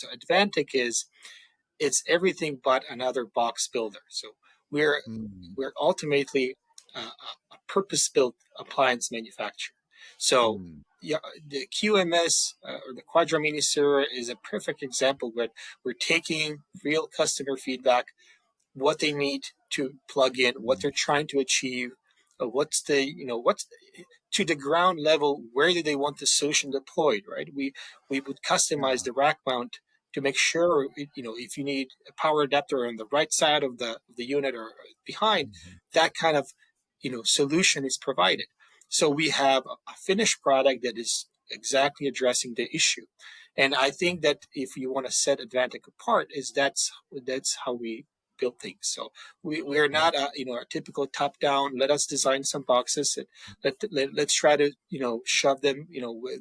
So Advantech it's everything but another box builder. So we're Mm, we're ultimately a purpose-built appliance manufacturer. So mm, yeah, the QMS or the Quadra Mini Server is a perfect example where we're taking real customer feedback, what they need to plug in, what mm, they're trying to achieve, what's to the ground level, where do they want the solution deployed, right? We would customize yeah. the rack mount to make sure, if you need a power adapter on the right side of the unit or behind, Mhm, that kind of solution is provided. So we have a finished product that is exactly addressing the issue. And I think that if you want to set Advantech apart, is that's how we build things. So we're yeah. not a typical top down. Let us design some boxes and let's try to shove them.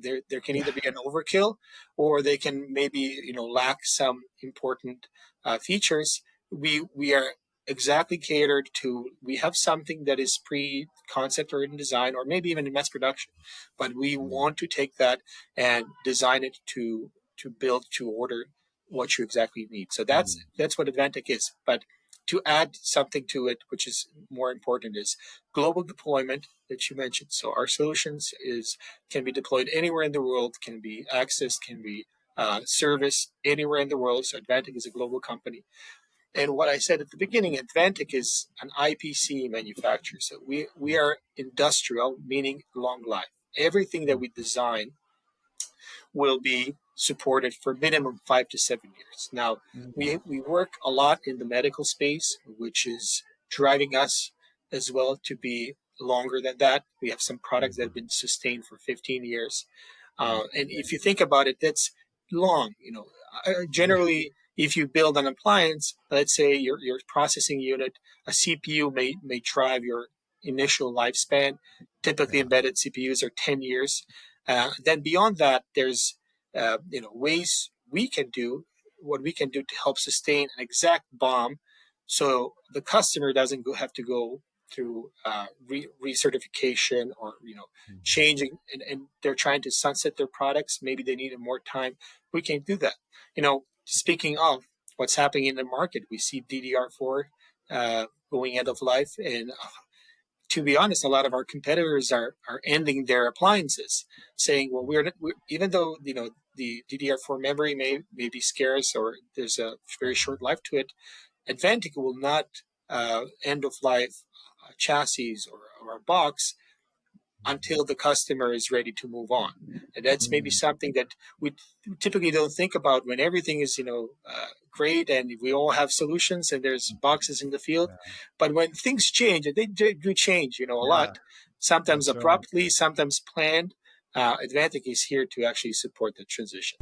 There can either Yeah. be an overkill, or they can maybe lack some important features. We are exactly catered to. We have something that is pre concept or in design or maybe even in mass production, but we Mm, want to take that and design it to build to order what you exactly need. So mm, that's what Advantech is. But to add something to it, which is more important, is global deployment that you mentioned. So our solutions is can be deployed anywhere in the world, can be accessed, can be serviced anywhere in the world. So Advantech is a global company. And what I said at the beginning, Advantech is an IPC manufacturer. So we mm, are industrial, meaning long life. Everything that mm, we design will be supported for minimum 5 to 7 years. Now, mm, we work a lot in the medical space, which is driving us as well to be longer than that. We have some products that have mhm, been sustained for 15 years. mm. And if you think about it, that's long. Yeah. Generally, if you build an appliance, let's say your processing unit, a CPU may drive your initial lifespan. Typically, Yeah. embedded CPUs are 10 years. Then beyond that, there's ways we can do what we can do to help sustain an exact BOM, so the customer doesn't have to go through recertification or Mhm, changing, and they're trying to sunset their products. Maybe they needed more time. We can do that. Speaking of what's happening in the market, we see DDR4 going end of life, and to be honest, a lot of our competitors are ending their appliances, saying, "Well, we're even though the DDR4 memory may be scarce or there's a very mhm, short life to it, Advantech will not end of life chassis or a box mhm, until the customer is ready to move on." And that's maybe mm. something that we typically don't think about when everything is, great and we all have solutions and there's boxes in the field. Yeah. But when things change, and they do change, a Yeah. lot, sometimes That's right. abruptly, sometimes planned, Advantic is here to actually support the transition.